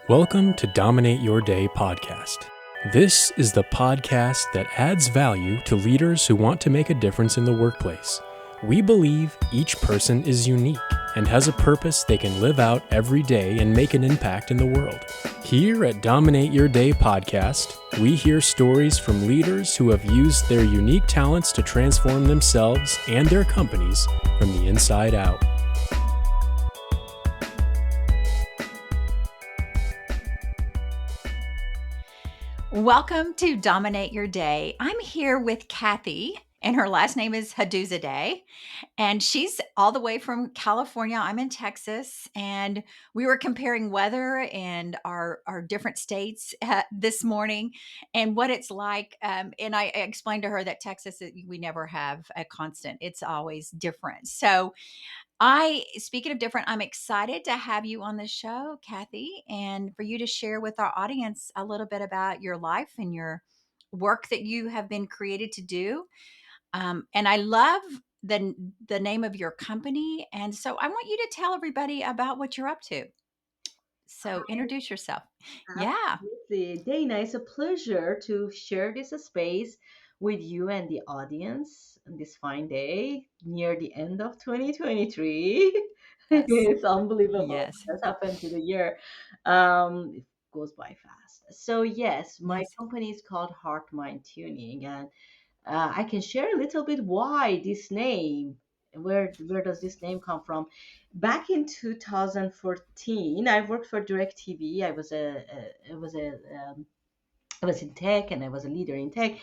Welcome to Dominate Your Day podcast. This is the podcast that adds value to leaders who want to make a difference in the workplace. We believe each person is unique and has a purpose they can live out every day and make an impact in the world. Here at Dominate Your Day podcast, we hear stories from leaders who have used their unique talents to transform themselves and their companies from the inside out. Welcome to Dominate Your Day. I'm here with Kathy, and her last name is Hadizadeh, and she's all the way from California. I'm in Texas, and we were comparing weather and our different states this morning and what it's like. And I explained to her that Texas, we never have a constant. It's always different. So speaking of different, I'm excited to have you on the show, Kathy, and for you to share with our audience a little bit about your life and your work that you have been created to do. And I love the name of your company, and so I want you to tell everybody about what you're up to. So introduce yourself. Yeah. Absolutely. Dana, it's a pleasure to share this space with you and the audience on this fine day near the end of 2023. Yes. It's unbelievable Yes. what has happened to the year. It goes by fast. So, yes, my Yes. company is called HeartMind Tuning, and I can share a little bit why this name. Where does this name come from? Back in 2014, I worked for DirecTV. I was in tech, and I was a leader in tech,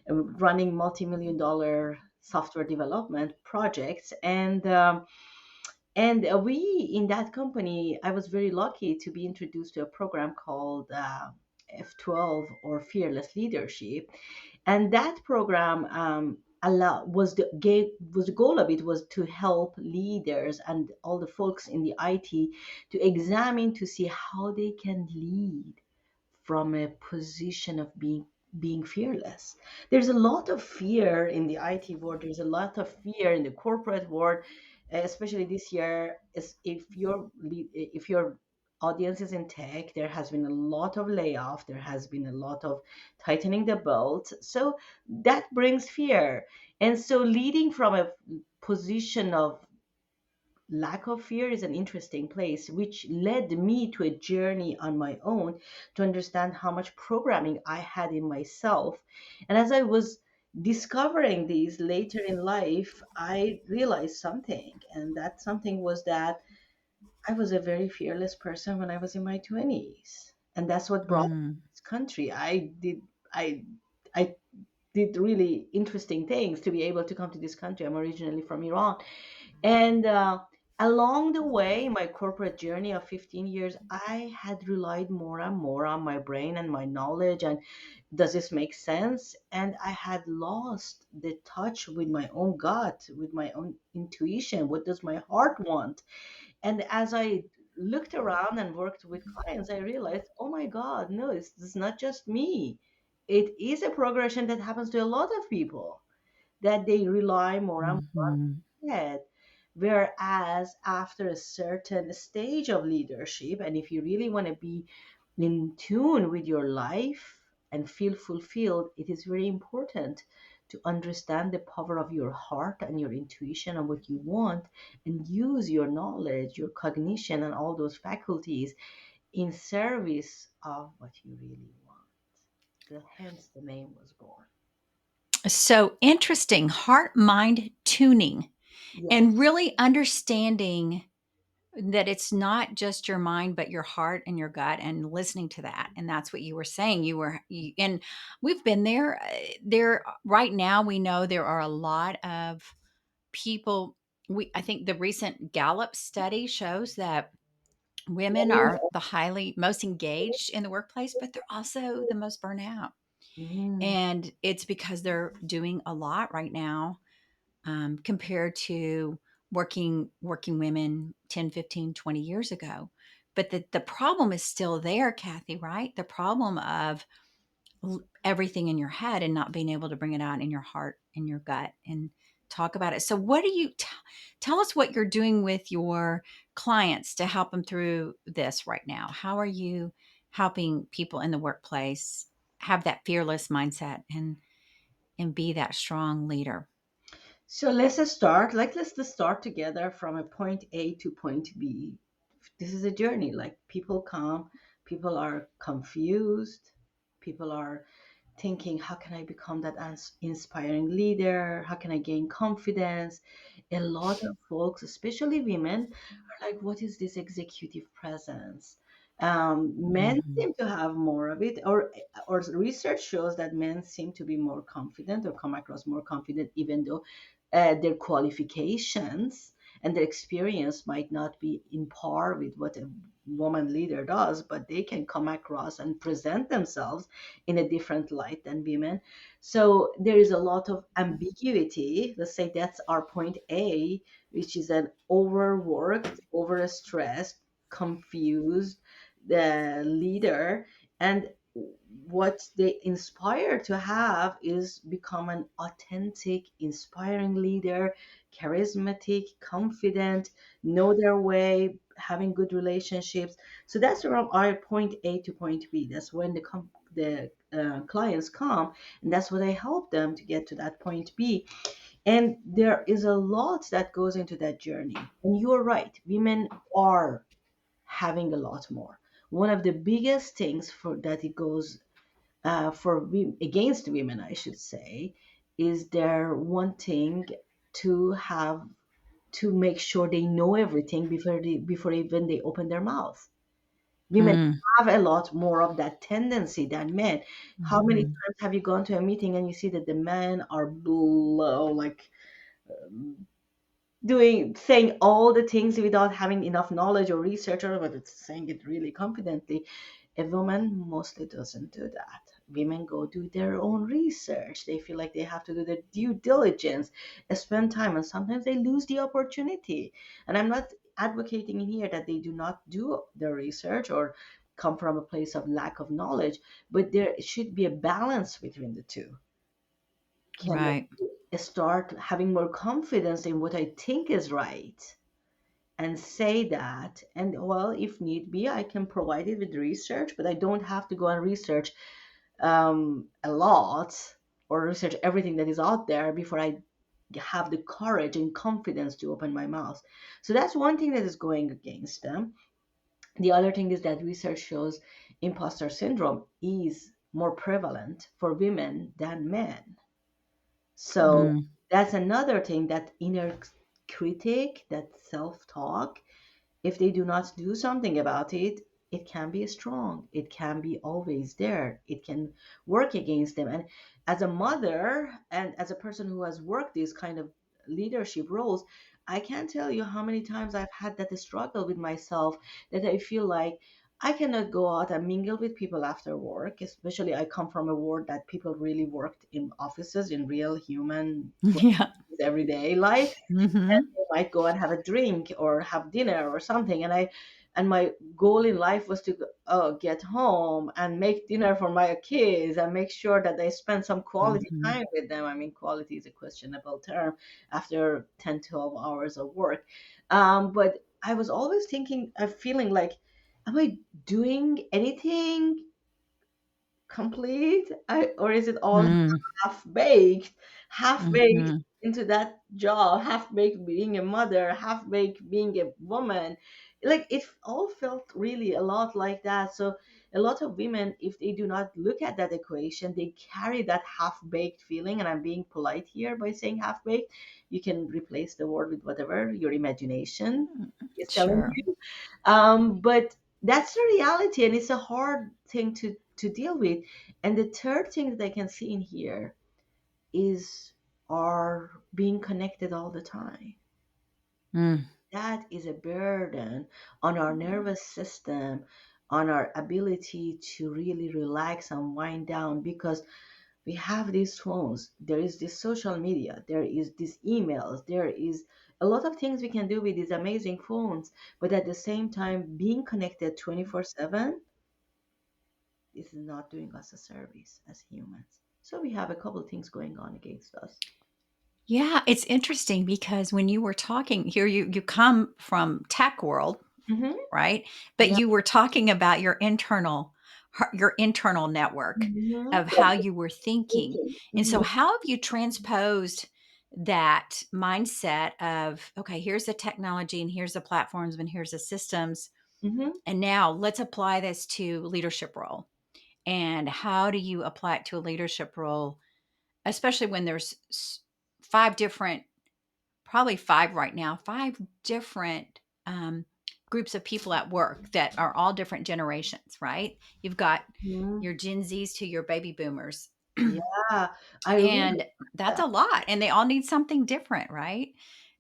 running multi-million dollar software development projects. And we in that company, I was very lucky to be introduced to a program called F12, or Fearless Leadership, and that program was the goal of it was to help leaders and all the folks in the IT to examine to see how they can lead from a position of being fearless. There's a lot of fear in the IT world. There's a lot of fear in the corporate world, especially this year. Is if your audience is in tech, there has been a lot of layoff. There has been a lot of tightening the belt. So that brings fear. And so leading from a position of lack of fear is an interesting place, which led me to a journey on my own to understand how much programming I had in myself. And as I was discovering these later in life, I realized something, and that something was that I was a very fearless person when I was in my 20s. And that's what brought me Mm. to this country. I I did really interesting things to be able to come to this country. I'm originally from Iran, and along the way, my corporate journey of 15 years, I had relied more and more on my brain and my knowledge. And does this make sense? And I had lost the touch with my own gut, with my own intuition. What does my heart want? And as I looked around and worked with clients, I realized, oh my God, no, it's not just me. It is a progression that happens to a lot of people, that they rely more and more on Mhm. their head. Whereas after a certain stage of leadership, and if you really want to be in tune with your life and feel fulfilled, it is very important to understand the power of your heart and your intuition and what you want, and use your knowledge, your cognition, and all those faculties in service of what you really want. Hence, the name was born. So interesting. Heart mind tuning and Yes. really understanding that it's not just your mind but your heart and your gut, and listening to that. And that's what you were saying. And we've been there right now. We know there are a lot of people. I think the recent Gallup study shows that women are the highly most engaged in the workplace, but they're also the most burnout. Mhm. And it's because they're doing a lot right now, compared to working women 10, 15, 20 years ago. But the problem is still there, Kathy, right? The problem of everything in your head and not being able to bring it out in your heart and your gut and talk about it. So what do you tell us what you're doing with your clients to help them through this right now? How are you helping people in the workplace have that fearless mindset and be that strong leader? So let's just start together from a point A to point B. This is a journey. Like, people come, people are confused, people are thinking, how can I become that inspiring leader? How can I gain confidence? A lot of folks, especially women, are like, what is this executive presence? Men Mhm. seem to have more of it, or research shows that men seem to be more confident or come across more confident, even though their qualifications and their experience might not be in par with what a woman leader does, but they can come across and present themselves in a different light than women. So there is a lot of ambiguity. Let's say that's our point A, which is an overworked, overstressed, confused leader. And what they inspire to have is become an authentic, inspiring leader, charismatic, confident, know their way, having good relationships. So that's from our point A to point B. That's when the clients come, and that's what I help them to get to that point B. And there is a lot that goes into that journey. And you're right, women are having a lot more. One of the biggest things for that it goes against women, I should say, is they're wanting to have to make sure they know everything before even they open their mouth. Women Mm. have a lot more of that tendency than men. How many Mhm. times have you gone to a meeting and you see that the men are below, like, doing saying all the things without having enough knowledge or research, or but it's saying it really confidently. A woman mostly doesn't do that. Women go do their own research. They feel like they have to do their due diligence, spend time, and sometimes they lose the opportunity. And I'm not advocating in here that they do not do their research or come from a place of lack of knowledge, but there should be a balance between the two. Can Right. I start having more confidence in what I think is right and say that? And well, if need be, I can provide it with research, but I don't have to go and research a lot or research everything that is out there before I have the courage and confidence to open my mouth. So that's one thing that is going against them. The other thing is that research shows imposter syndrome is more prevalent for women than men. So Mm. that's another thing, that inner critic, that self talk. If they do not do something about it, it can be strong. It can be always there. It can work against them. And as a mother and as a person who has worked these kind of leadership roles, I can't tell you how many times I've had that struggle with myself, that I feel like I cannot go out and mingle with people after work. Especially, I come from a world that people really worked in offices, in real human Yeah. everyday life. Mhm. I might go and have a drink or have dinner or something, and my goal in life was to get home and make dinner for my kids and make sure that I spend some quality Mhm. time with them. I mean, quality is a questionable term after 10, 12 hours of work. But I was always thinking, feeling like, am I doing anything complete? Or is it all Mm. half baked Mhm. into that job, half baked being a mother, half baked being a woman? Like, it all felt really a lot like that. So a lot of women, if they do not look at that equation, they carry that half baked feeling. And I'm being polite here by saying half baked. You can replace the word with whatever your imagination is telling Sure. you. But that's the reality, and it's a hard thing to deal with. And the third thing that I can see in here is our being connected all the time. Mm. That is a burden on our nervous system, on our ability to really relax and wind down, because we have these phones, there is this social media, there is these emails, there is a lot of things we can do with these amazing phones. But at the same time, being connected 24/7 is not doing us a service as humans. So we have a couple of things going on against us. Yeah, it's interesting because when you were talking here, you come from tech world, Mm-hmm. right? But Yeah. you were talking about your internal network Mm-hmm. of how you were thinking. And so Mm-hmm. how have you transposed that mindset of, okay, here's the technology and here's the platforms and here's the systems, Mm-hmm. and now let's apply this to leadership role. And how do you apply it to a leadership role, especially when there's five different, probably five right now, five different groups of people at work that are all different generations, right? You've got Mm-hmm. your Gen Zs to your baby boomers. Yeah, I really. And that's a lot. And they all need something different, right?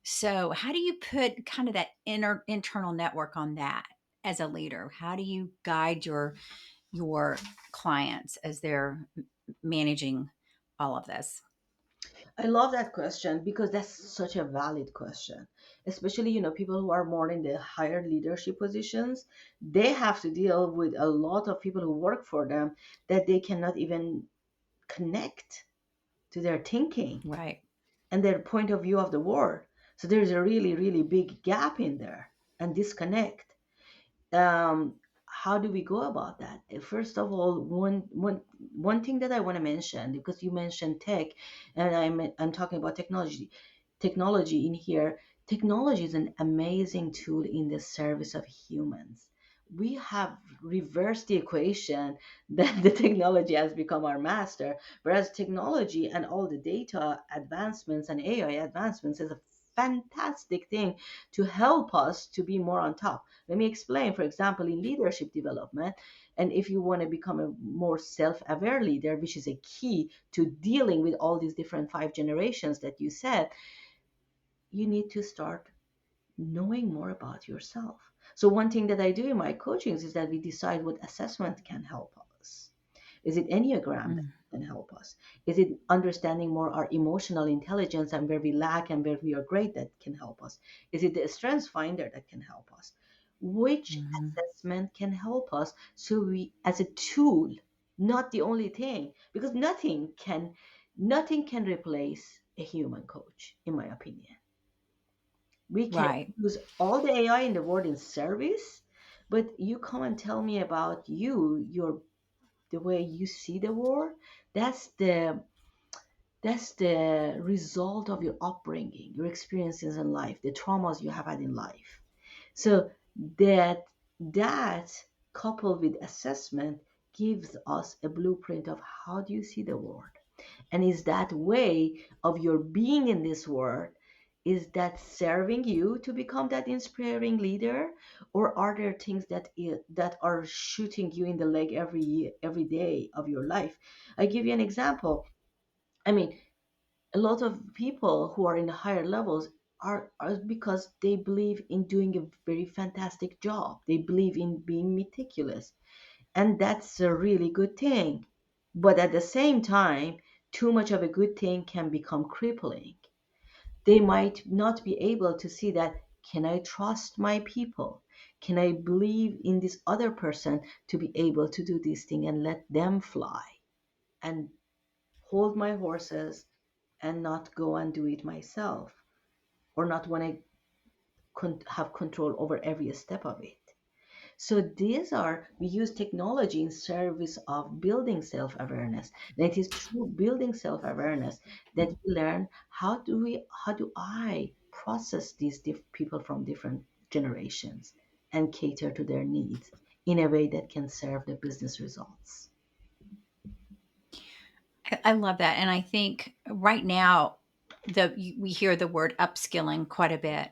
So, how do you put kind of that internal network on that as a leader? How do you guide your clients as they're managing all of this? I love that question because that's such a valid question. Especially, people who are more in the higher leadership positions, they have to deal with a lot of people who work for them that they cannot even connect to their thinking Right. and their point of view of the world. So there's a really, really big gap in there and disconnect. How do we go about that? First of all, one thing that I want to mention, because you mentioned tech, and I'm talking about technology in here. Technology is an amazing tool in the service of humans. We have reversed the equation that the technology has become our master, whereas technology and all the data advancements and AI advancements is a fantastic thing to help us to be more on top. Let me explain, for example, in leadership development, and if you want to become a more self aware leader, which is a key to dealing with all these different five generations that you said, you need to start knowing more about yourself. So, one thing that I do in my coachings is that we decide what assessment can help us. Is it Enneagram that Mm, can help us? Is it understanding more our emotional intelligence and where we lack and where we are great that can help us? Is it the Strengths Finder that can help us? Which mhm. assessment can help us so we, as a tool, not the only thing, because nothing can replace a human coach, in my opinion. We can Right. use all the AI in the world in service, but you come and tell me about your the way you see the world. That's the result of your upbringing, your experiences in life, the traumas you have had in life. So that coupled with assessment gives us a blueprint of how do you see the world, and is that way of your being in this world, is that serving you to become that inspiring leader, or are there things that are shooting you in the leg every day of your life? I give you an example. I mean, a lot of people who are in the higher levels are because they believe in doing a very fantastic job. They believe in being meticulous, and that's a really good thing. But at the same time, too much of a good thing can become crippling. They might not be able to see that, can I trust my people? Can I believe in this other person to be able to do this thing and let them fly and hold my horses and not go and do it myself, or not want to have control over every step of it? So we use technology in service of building self-awareness. And it is through building self-awareness that we learn how do I process these people from different generations and cater to their needs in a way that can serve the business results. I love that, and I think right now we hear the word upskilling quite a bit,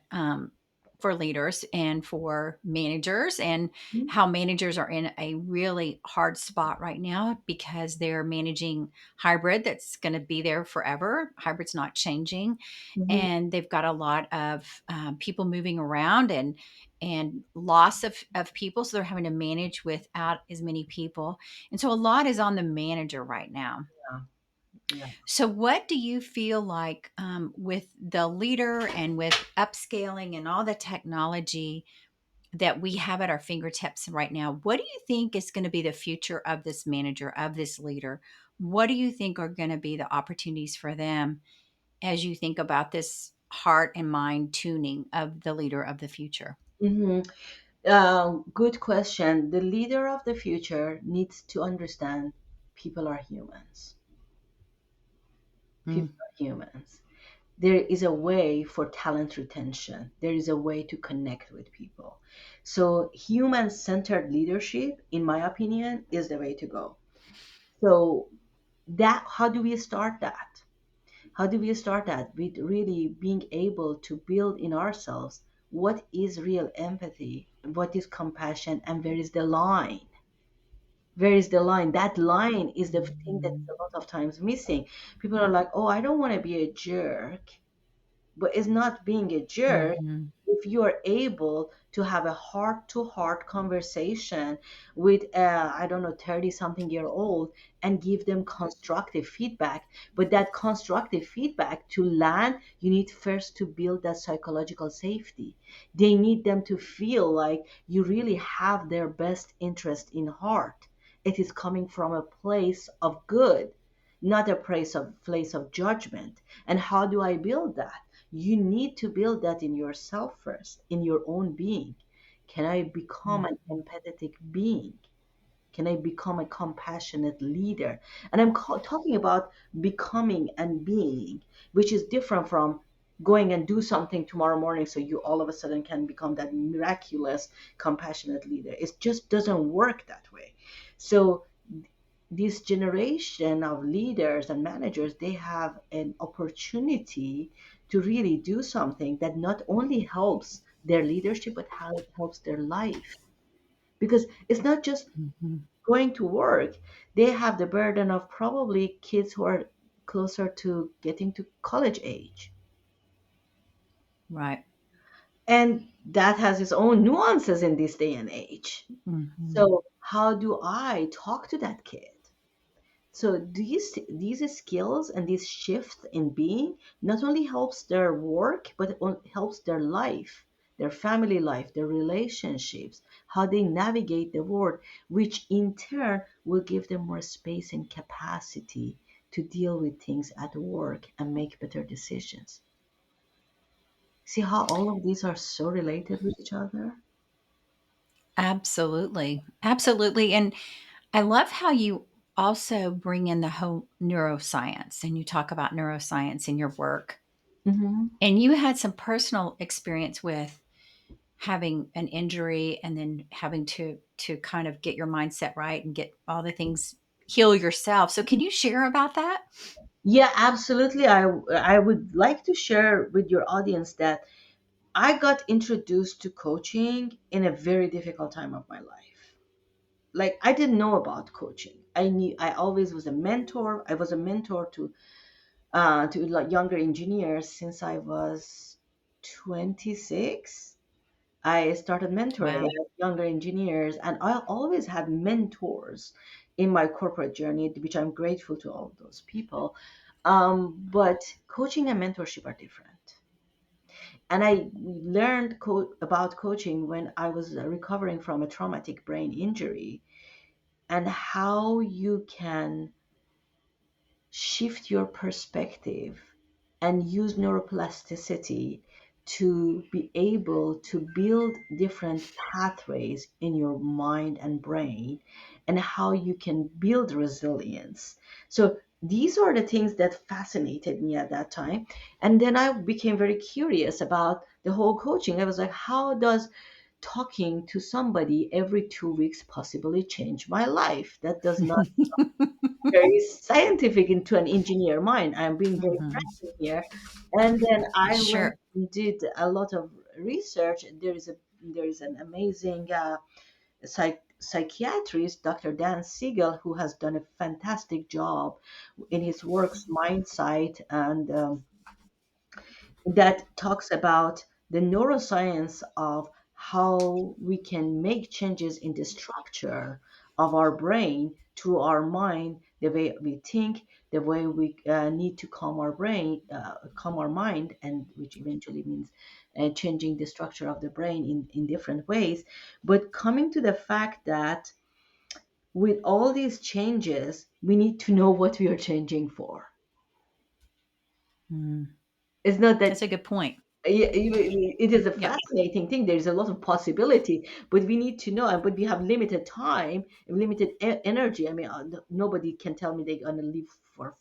for leaders and for managers, and how managers are in a really hard spot right now because they're managing hybrid that's going to be there forever. Hybrid's not changing, Mhm. and they've got a lot of people moving around and loss of people, so they're having to manage without as many people, and so a lot is on the manager right now. Yeah, yeah. So, what do you feel like, with the leader and with upscaling and all the technology that we have at our fingertips right now? What do you think is going to be the future of this manager, of this leader? What do you think are going to be the opportunities for them? as you think about this heart and mind tuning of the leader of the future? Hmm. Good question. The leader of the future needs to understand people are humans. People Mm, are humans. There is a way for talent retention, there is a way to connect with people. So, human centered leadership, in my opinion, is the way to go. So, that how do we start that? How do we start that? With really being able to build in ourselves what is real empathy, what is compassion, and where is the line? Where is the line? That line is the thing that's mhm, a lot of times missing. People are like, oh, I don't want to be a jerk, but it's not being a jerk mhm, if you are able to have a heart to heart conversation with I don't know 30 something year old and give them constructive feedback. But that constructive feedback to land, you need first to build that psychological safety. They need them to feel like you really have their best interest in heart. It is coming from a place of good, not a place of judgment. And how do I build that? You need to build that in yourself first, in your own being. Can I become an mhm, empathetic being? Can I become a compassionate leader? And talking about becoming and being, which is different from going and do something tomorrow morning so you all of a sudden can become that miraculous compassionate leader. It just doesn't work that way. So this generation of leaders and managers, they have an opportunity to really do something that not only helps their leadership but how it helps their life, because it's not just mhm. going to work. They have the burden of probably kids who are closer to getting to college age, Right. and that has its own nuances in this day and age. Mhm. So how do I talk to that kid? So these skills and this shift in being not only helps their work, but it helps their life, their family life, their relationships, how they navigate the world, which in turn will give them more space and capacity to deal with things at work and make better decisions. See how all of these are so related with each other? Absolutely. Absolutely. And I love how you also bring in the whole neuroscience and you talk about neuroscience in your work. Hmm. And you had some personal experience with having an injury and then having to kind of get your mindset right and get all the things heal yourself. So can you share about that? Yeah, absolutely. I would like to share with your audience that I got introduced to coaching in a very difficult time of my life. Like I didn't know about coaching. I always was a mentor. I was a mentor to like younger engineers since I was 26. I started mentoring Wow. younger engineers, and I always had mentors in my corporate journey, which I'm grateful to all of those people. But coaching and mentorship are different. And I learned about coaching when I was recovering from a traumatic brain injury, and how you can shift your perspective and use neuroplasticity to be able to build different pathways in your mind and brain, and how you can build resilience. So these are the things that fascinated me at that time. And then I became very curious about the whole coaching. I was like, how does talking to somebody every 2 weeks possibly change my life? That does not very scientific into an engineer mind. I'm being very Mhm. frank here. And then I went Sure. and did a lot of research. There is an amazing psychiatrist, Dr. Dan Siegel, who has done a fantastic job in his works Mindsight, and that talks about the neuroscience of how we can make changes in the structure of our brain through our mind, the way we think, the way we need to calm our mind, and which eventually means changing the structure of the brain in different ways. But coming to the fact that with all these changes, we need to know what we are changing for. It's not That's that. a good point. Yeah, it is a Yep. fascinating thing. There is a lot of possibility, but we need to know. But we have limited time, and limited energy. I mean, nobody can tell me they're gonna live for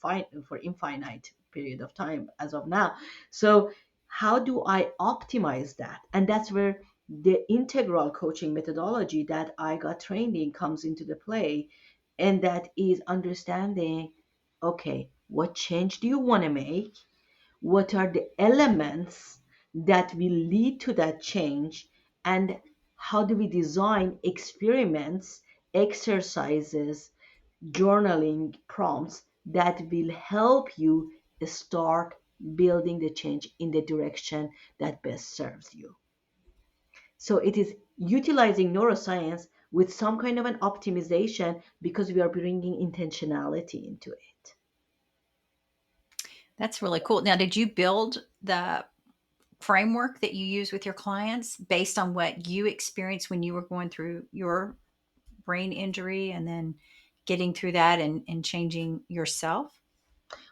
infinite period of time as of now. So, how do I optimize that? And that's where the integral coaching methodology that I got trained in comes into the play, and that is understanding. Okay, what change do you want to make? What are the elements that will lead to that change, and how do we design experiments, exercises, journaling prompts that will help you start building the change in the direction that best serves you. So it is utilizing neuroscience with some kind of an optimization because we are bringing intentionality into it. That's really cool. Now, did you build the framework that you use with your clients based on what you experienced when you were going through your brain injury and then getting through that and changing yourself?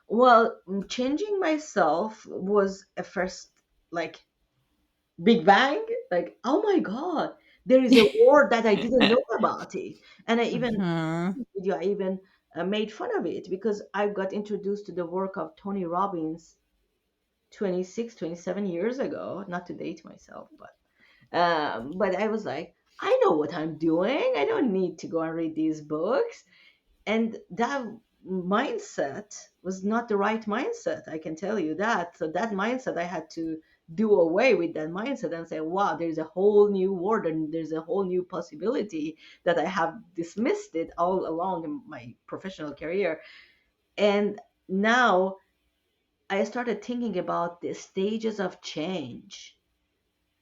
Well, changing myself was a first, like, big bang. Like, oh my God, there is a word that I didn't know about it. And I even Hmm. video, I even made fun of it because I got introduced to the work of Tony Robbins 26, 27 years ago. Not to date myself, but I was like, I know what I'm doing. I don't need to go and read these books. And that mindset was not the right mindset, I can tell you that. So that mindset, I had to do away with that mindset and say, wow, there's a whole new world and there's a whole new possibility that I have dismissed it all along in my professional career. And now I started thinking about the stages of change,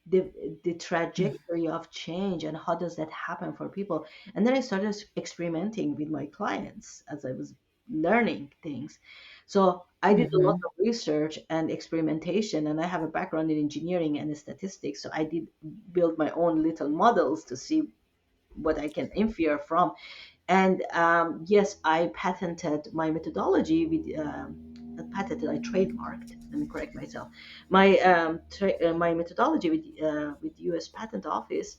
the trajectory of change, and how does that happen for people. And then I started experimenting with my clients as I was learning things. So I did a lot Hmm. of research and experimentation, and I have a background in engineering and statistics, so I did build my own little models to see what I can infer from. And yes, I patented my methodology with not patented, I trademarked. Let me correct myself. My methodology with U.S. Patent Office.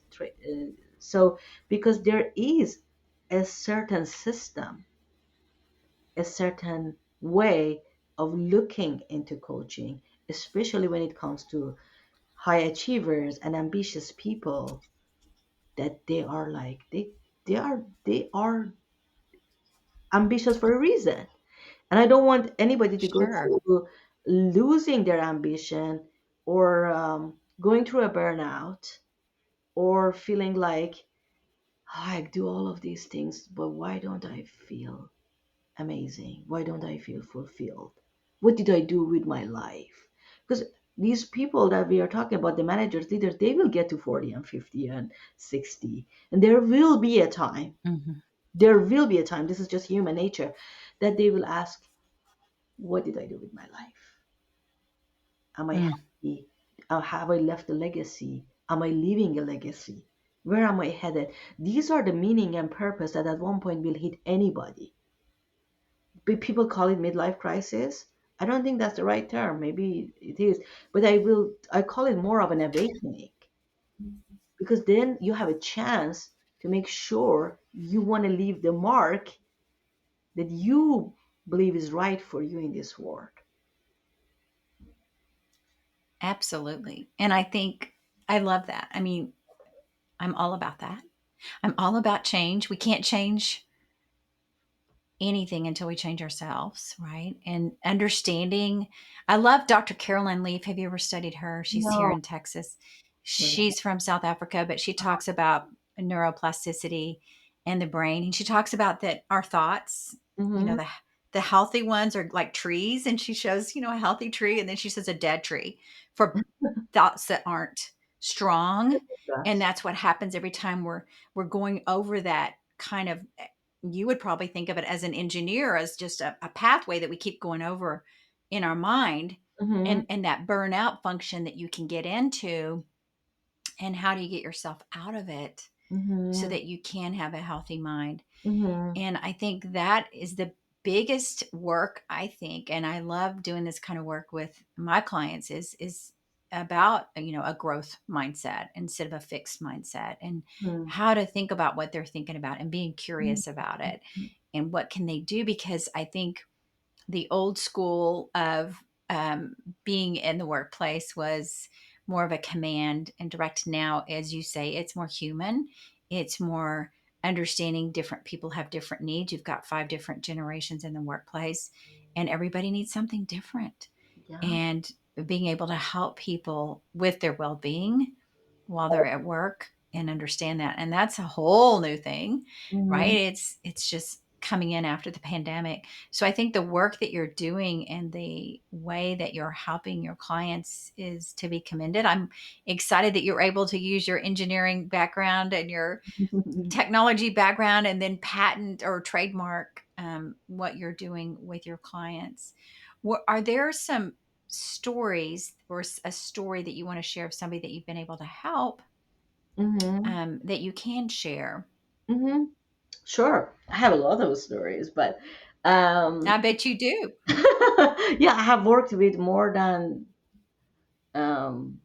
So because there is a certain system, a certain way of looking into coaching, especially when it comes to high achievers and ambitious people, that they are like they are ambitious for a reason. And I don't want anybody to go Sure. through losing their ambition, or going through a burnout, or feeling like, "Oh, I do all of these things, but why don't I feel amazing? Why don't I feel fulfilled? What did I do with my life?" Because these people that we are talking about, the managers, leaders, they will get to 40 and 50 and 60. And Hmm. there will be a time, this is just human nature, that they will ask, what did I do with my life? Am I Mm. happy? Have I left a legacy? Am I leaving a legacy? Where am I headed? These are the meaning and purpose that at one point will hit anybody. People call it midlife crisis. I don't think that's the right term. Maybe it is, but I call it more of an awakening, because then you have a chance to make sure you want to leave the mark that you believe is right for you in this world. Absolutely. And I think I love that. I mean, I'm all about that. I'm all about change. We can't change anything until we change ourselves, right? And understanding. I love Dr. Carolyn Leaf. Have you ever studied her? She's here No. in Texas. She's from South Africa, but she talks about neuroplasticity and the brain. And she talks about that our thoughts, you know, Mm-hmm. the healthy ones are like trees. And she shows, a healthy tree. And then she says a dead tree for thoughts that aren't strong. And That. that's what happens every time we're going over that kind of, you would probably think of it as an engineer, as just a pathway that we keep going over in our mind, Mm-hmm. and that burnout function that you can get into, and how do you get yourself out of it so Mm-hmm. that you can have a healthy mind. Mm-hmm. And I think that is the biggest work, I think, and I love doing this kind of work with my clients, is about, a growth mindset instead of a fixed mindset, and Mm. how to think about what they're thinking about and being Mm. curious about it, and what can they do. Because I think the old school of being in the workplace was more of a command and direct. Now, as you say, it's more human. It's more understanding different people have different needs. You've got 5 different generations in the workplace, and everybody needs something different. Yeah. And being able to help people with their well being while they're at work and understand that. And that's a whole new thing, right? Mhm. It's just coming in after the pandemic. So I think the work that you're doing and the way that you're helping your clients is to be commended. I'm excited that you're able to use your engineering background and your technology background and then patent or trademark what you're doing with your clients. Are there some stories or a story that you want to share of somebody that you've been able to help, Mhm. that you can share? Mhm. Sure. I have a lot of stories, but I um, bet you do. yeah, I have worked with more than um,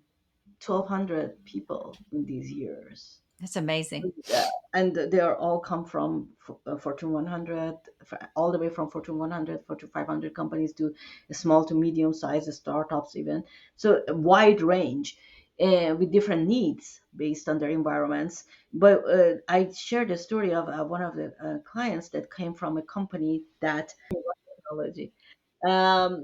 1,200 people in these years. That's amazing. Yeah, and they are all come from Fortune 100, all the way from Fortune 100, Fortune 500 companies to small to medium sized startups, even. So a wide range with different needs based on their environments. But I shared a story of one of the clients that came from a company that technology.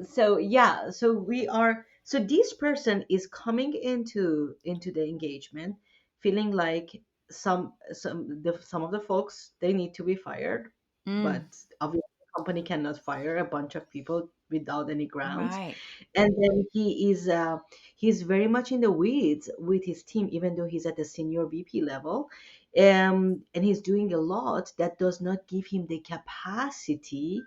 So yeah, so we are. So this person is coming into the engagement, feeling like some of the folks they need to be fired, Mm, but obviously the company cannot fire a bunch of people without any grounds. right. And then he's very much in the weeds with his team, even though he's at the senior VP level, and he's doing a lot that does not give him the capacity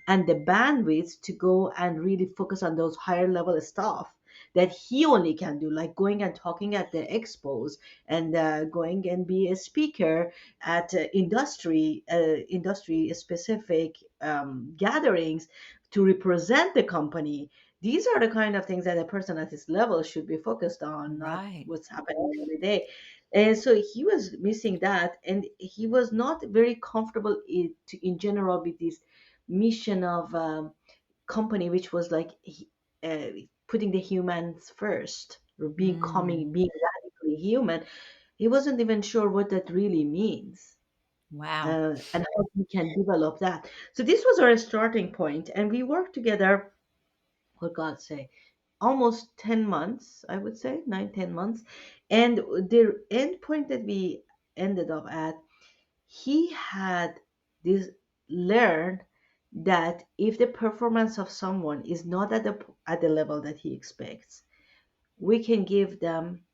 and the bandwidth to go and really focus on those higher level stuff that he only can do, like going and talking at the expos and going and be a speaker at industry specific gatherings to represent the company. These are the kind of things that a person at his level should be focused on, not Right. what's happening every day. And so he was missing that, and he was not very comfortable in general with this mission of company, which was like uh, putting the humans first, or Mm, being radically human. He wasn't even sure what that really means, wow. and how we can develop that. So this was our starting point, and we worked together, for God's sake, almost 10 months, I would say, 9, 10 months. And the end point that we ended up at, he had this learned that if the performance of someone is not at the level that he expects, we can give them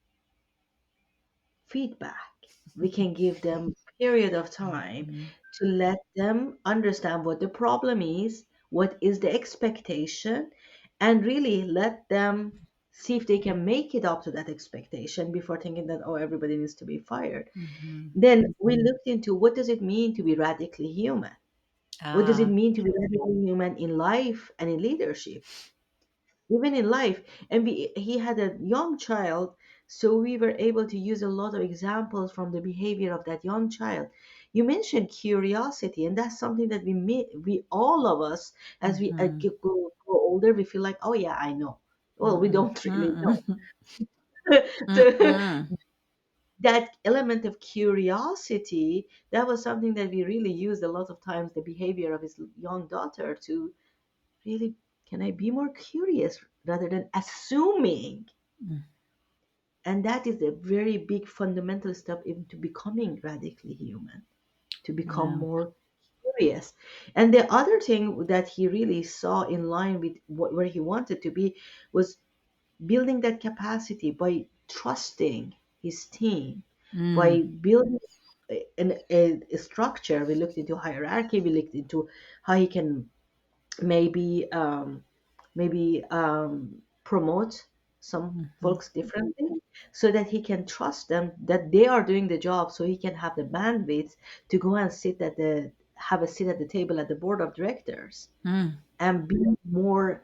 feedback. We can give them period of time Mhm. to let them understand what the problem is, what is the expectation, and really let them see if they can make it up to that expectation before thinking that, oh, everybody needs to be fired. Mhm. Then we looked into what does it mean to be radically human? What does it Ah. mean to be radically human in life and in leadership? Even in life. And he had a young child, so we were able to use a lot of examples from the behavior of that young child. You mentioned curiosity, and that's something that we all of us, as we Mhm. grow older, we feel like, oh yeah, I know. Well, we Mm-mm. don't really know. Mm-mm. So Mm-mm. that element of curiosity, that was something that we really used a lot of times, the behavior of his young daughter, to really, can I be more curious rather than assuming? Mm. And that is a very big fundamental step into becoming radically human, to become Wow. more curious. And the other thing that he really saw in line with where he wanted to be was building that capacity by trusting his team, Mm. by building a structure. We looked into hierarchy, we looked into how he can maybe promote some Mhm. folks differently, so that he can trust them that they are doing the job, so he can have the bandwidth to go and sit at the have a seat at the table at the board of directors Mm. and be more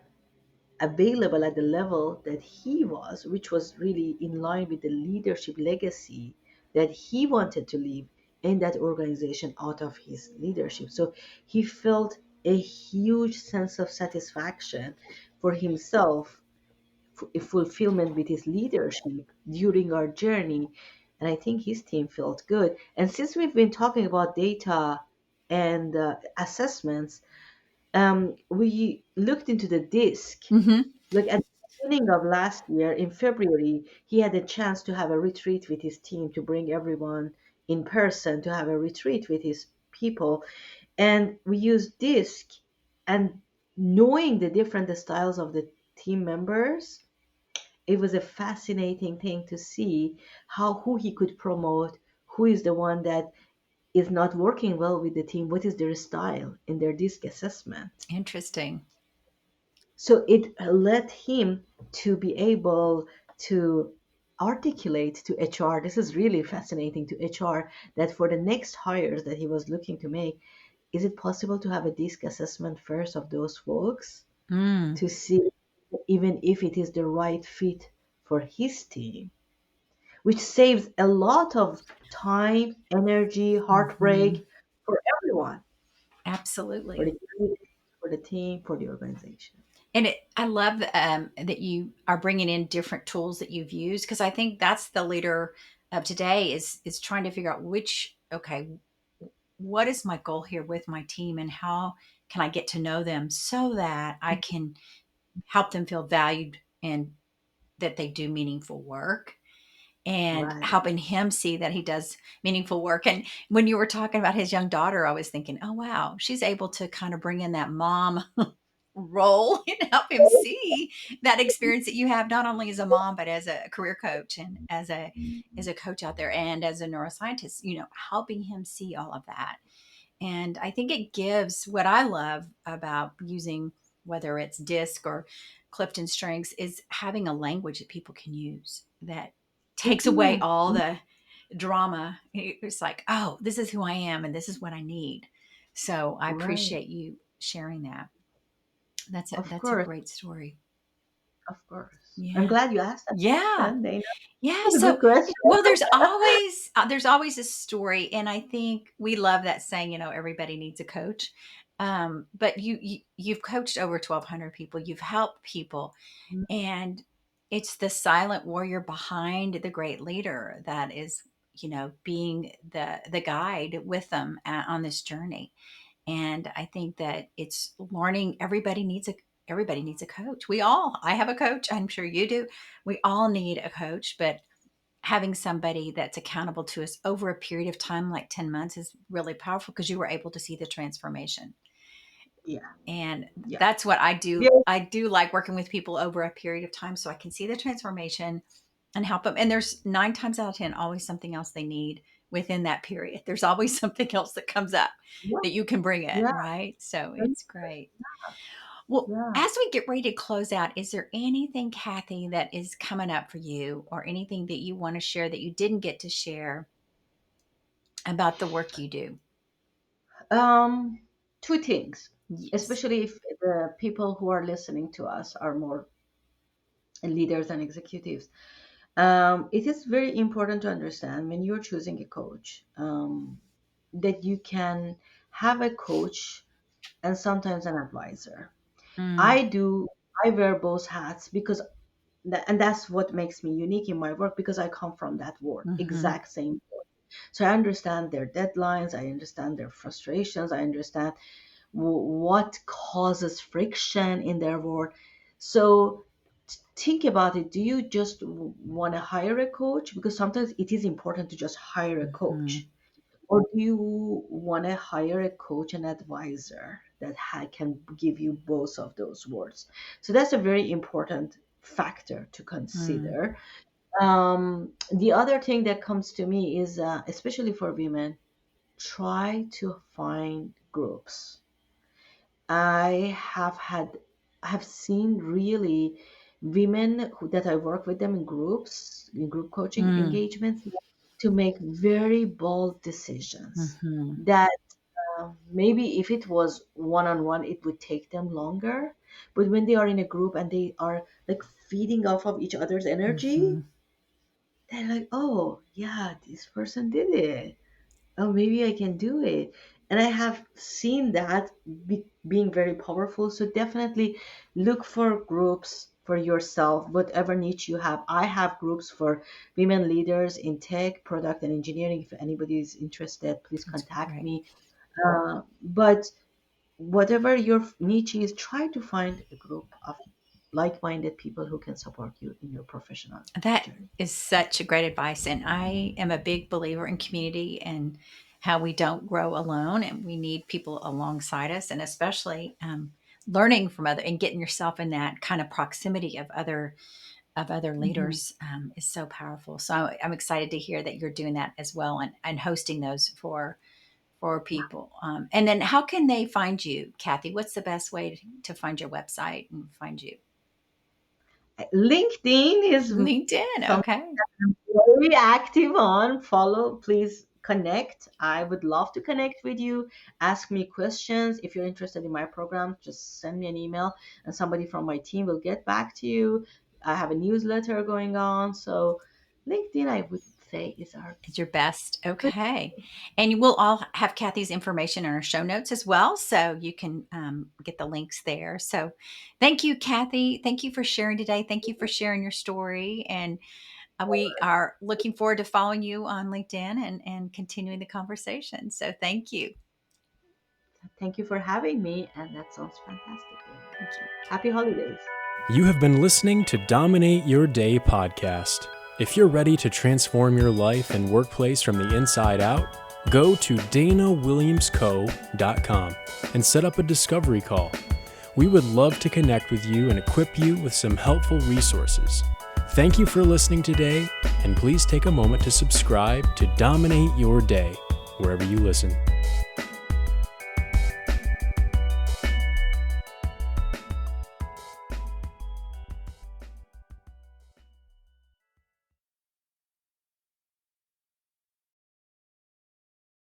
available at the level that he was, which was really in line with the leadership legacy that he wanted to leave in that organization out of his leadership. So he felt a huge sense of satisfaction for himself, a fulfillment with his leadership during our journey. And I think his team felt good. And since we've been talking about data and assessments, we looked into the DISC. Hmm. Like at the beginning of last year, in February, he had a chance to have a retreat with his team, to bring everyone in person, to have a retreat with his people. And we used DISC, and knowing the different styles of the team members, it was a fascinating thing to see how who he could promote, who is the one that is not working well with the team, what is their style in their DISC assessment. Interesting. So it led him to be able to articulate to HR. This is really fascinating, to HR, that for the next hires that he was looking to make, is it possible to have a DISC assessment first of those folks Mm. to see even if it is the right fit for his team, which saves a lot of time, energy, Hmm. heartbreak for everyone, for the Absolutely. candidates, for the team, for the organization. And I love that you are bringing in different tools that you've used, because I think that's the leader of today is trying to figure out which, okay, what is my goal here with my team, and how can I get to know them so that I can help them feel valued and that they do meaningful work, and Right. helping him see that he does meaningful work. And when you were talking about his young daughter, I was thinking, oh, wow, she's able to kind of bring in that mom role and help him see that experience that you have, not only as a mom, but as a career coach and as a coach out there and as a neuroscientist, helping him see all of that. And I think it gives, what I love about using, whether it's DISC or Clifton Strengths, is having a language that people can use that takes away Mhm. all the drama. It's like, oh, this is who I am and this is what I need. So I Right. appreciate you sharing that. That's a Of that's a course. great story. Of course. I'm Yeah. glad you asked that Yeah. question, Dana. Yeah. It's a good So, question. well, there's always a story, and I think we love that saying. Everybody needs a coach. But you've coached over 1,200 people. You've helped people, and it's the silent warrior behind the great leader that is, being the guide with them on this journey. And I think that it's learning. Everybody needs a coach. I have a coach. I'm sure you do. We all need a coach, but having somebody that's accountable to us over a period of time, like 10 months, is really powerful, because you were able to see the transformation. Yeah. And Yeah. that's what I Yeah. do. I do like working with people over a period of time so I can see the transformation and help them. And there's 9 times out of 10 always something else they need within that period. There's always something else that comes up Yeah. that you can bring in, Yeah. right? So it's great. Well, Yeah. as we get ready to close out, is there anything, Kathy, that is coming up for you, or anything that you want to share that you didn't get to share about the work you do? Um, Two things, Yes. especially if the people who are listening to us are more leaders and executives. It is very important to understand when you're choosing a coach, that you can have a coach and sometimes an advisor. Mm, I do, I wear both hats because and that's what makes me unique in my work, because I come from that world, mm-hmm, exact same world. So I understand their deadlines, I understand their frustrations, I understand what causes friction in their work. So think about it. Do you just want to hire a coach? Because sometimes it is important to just hire a mm-hmm, coach. Or do you want to hire a coach and advisor that can give you both of those words? So that's a very important factor to mm, consider. The other thing that comes to me is, especially for women, try to find groups. I have seen really women that I work with them in groups, in group coaching mm, engagements, to make very bold decisions mm-hmm, that maybe if it was one-on-one, it would take them longer. But when they are in a group and they are like feeding off of each other's energy, Mhm. they're like, oh, yeah, this person did it. Oh, maybe I can do it. And I have seen that being very powerful. So definitely look for groups for yourself, whatever niche you have. I have groups for women leaders in tech, product, and engineering. If anybody is interested, please That's contact great. me. But whatever your niche is, try to find a group of like-minded people who can support you in your professional That journey. is such a great advice. And I am a big believer in community and how we don't grow alone and we need people alongside us, and especially learning from other and getting yourself in that kind of proximity of other Mhm. leaders is so powerful. So I'm excited to hear that you're doing that as well, and hosting those for people. And then how can they find you, Kathy? What's the best way to find your website and find you? LinkedIn is LinkedIn. something Okay. I'm very active on. Follow, please connect. I would love to connect with you. Ask me questions. If you're interested in my program, just send me an email and somebody from my team will get back to you. I have a newsletter going on. So LinkedIn, I would say, is our Is your best. Okay. And we'll all have Kathy's information in our show notes as well. So you can get the links there. So thank you, Kathy. Thank you for sharing today. Thank you for sharing your story. And we are looking forward to following you on LinkedIn and continuing the conversation. So thank you. Thank you for having me. And that sounds fantastic, Dana. Thank you. Happy holidays. You have been listening to Dominate Your Day podcast. If you're ready to transform your life and workplace from the inside out, go to danawilliamsco.com and set up a discovery call. We would love to connect with you and equip you with some helpful resources. Thank you for listening today, and please take a moment to subscribe to Dominate Your Day wherever you listen.